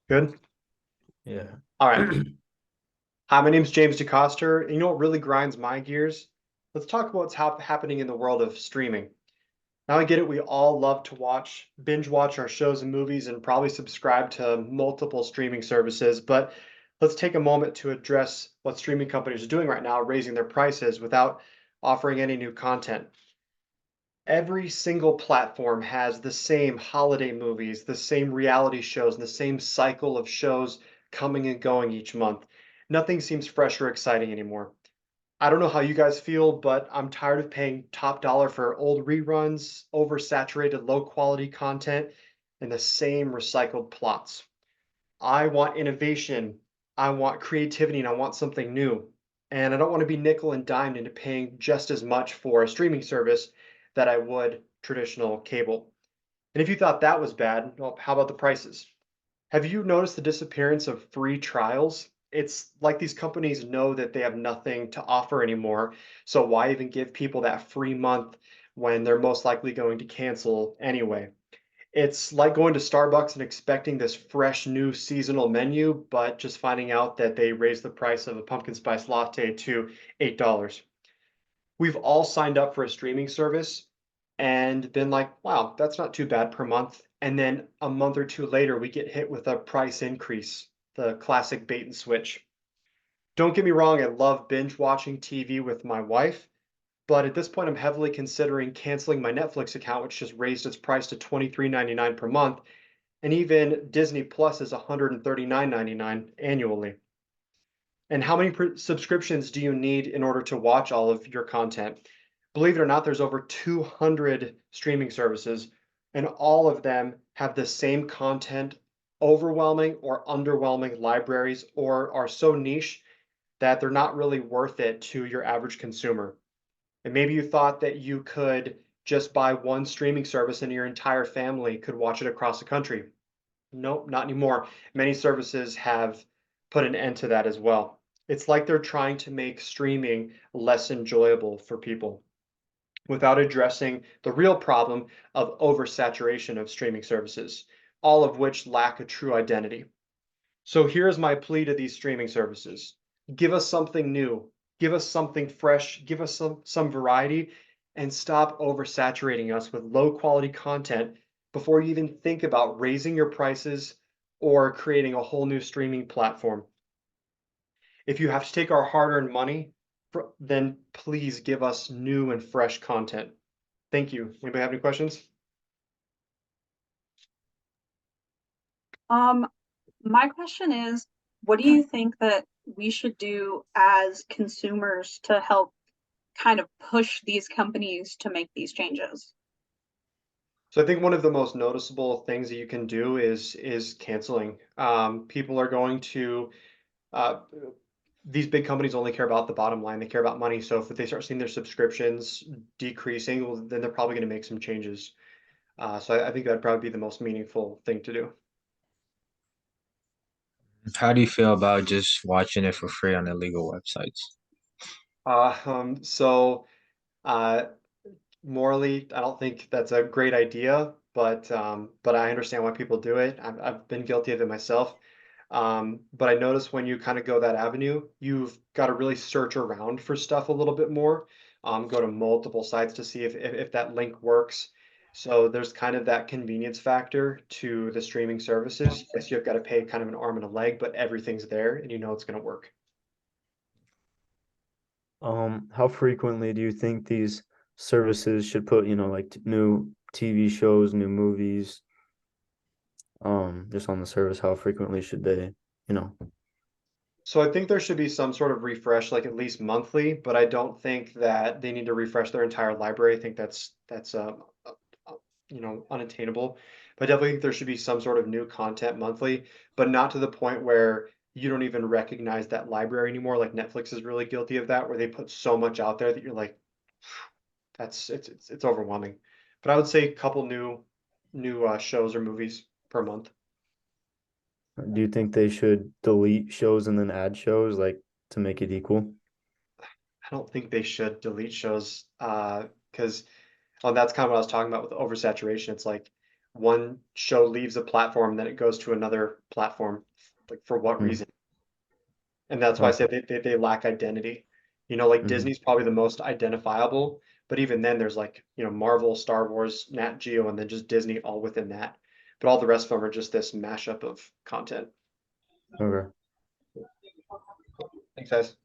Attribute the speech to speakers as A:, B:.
A: Good.
B: Yeah.
A: All right. Hi, my name is James DeCoster. And you know what really grinds my gears? Let's talk about what's happening in the world of streaming. Now, I get it. We all love to binge watch our shows and movies, and probably subscribe to multiple streaming services. But let's take a moment to address what streaming companies are doing right now, raising their prices without offering any new content. Every single platform has the same holiday movies, the same reality shows, and the same cycle of shows coming and going each month. Nothing seems fresh or exciting anymore. I don't know how you guys feel, but I'm tired of paying top dollar for old reruns, oversaturated, low quality content, and the same recycled plots. I want innovation, I want creativity, and I want something new. And I don't want to be nickel and dimed into paying just as much for a streaming service that I would traditional cable. And if you thought that was bad, well, how about the prices? Have you noticed the disappearance of free trials? It's like these companies know that they have nothing to offer anymore, so why even give people that free month when they're most likely going to cancel anyway? It's like going to Starbucks and expecting this fresh new seasonal menu, but just finding out that they raised the price of a pumpkin spice latte to $8. We've all signed up for a streaming service and been like, wow, that's not too bad per month. And then a month or two later, we get hit with a price increase, the classic bait and switch. Don't get me wrong, I love binge watching TV with my wife, but at this point, I'm heavily considering canceling my Netflix account, which just raised its price to $23.99 per month. And even Disney Plus is $139.99 annually. And how many subscriptions do you need in order to watch all of your content? Believe it or not, there's over 200 streaming services, and all of them have the same content, overwhelming or underwhelming libraries, or are so niche that they're not really worth it to your average consumer. And maybe you thought that you could just buy one streaming service and your entire family could watch it across the country. Nope, not anymore. Many services have put an end to that as well. It's like they're trying to make streaming less enjoyable for people without addressing the real problem of oversaturation of streaming services, all of which lack a true identity. So here's my plea to these streaming services. Give us something new, give us something fresh, give us some variety, and stop oversaturating us with low quality content before you even think about raising your prices or creating a whole new streaming platform. If you have to take our hard-earned money, then please give us new and fresh content. Thank you. Anybody have any questions?
C: Um, my question is, what do you think that we should do as consumers to help kind of push these companies to make these changes?
A: So I think one of the most noticeable things that you can do is canceling. People are going to uh, these big companies only care about the bottom line. They care about money. So if they start seeing their subscriptions decreasing, well, then they're probably going to make some changes. So I think that'd probably be the most meaningful thing to do.
B: How do you feel about just watching it for free on illegal websites?
A: Uh, um, so uh, Morally, I don't think that's a great idea, but I understand why people do it. I've been guilty of it myself. But I notice when you kind of go that avenue, you've got to really search around for stuff a little bit more. Go to multiple sites to see if that link works. So there's kind of that convenience factor to the streaming services. Yes, you've got to pay kind of an arm and a leg, but everything's there and you know it's going to work.
D: How frequently do you think these services should put, like new TV shows, new movies, just on the service? How frequently should they, you know?
A: So I think there should be some sort of refresh, like at least monthly, but I don't think that they need to refresh their entire library. I think that's unattainable. But I definitely think there should be some sort of new content monthly, but not to the point where you don't even recognize that library anymore. Like Netflix is really guilty of that, where they put so much out there that you're like, it's overwhelming. But I would say a couple new shows or movies per month.
D: Do you think they should delete shows and then add shows, like to make it equal?
A: I don't think they should delete shows because that's kind of what I was talking about with oversaturation. It's like one show leaves a platform, then it goes to another platform. Like for what
D: Hmm.
A: reason? And that's why I say
D: Okay.
A: they lack identity. You know, like
D: Mhm.
A: Disney's probably the most identifiable, but even then there's like, you know, Marvel, Star Wars, Nat Geo, and then just Disney all within that. But all the rest of them are just this mashup of content.
D: Okay.
A: Thanks, guys.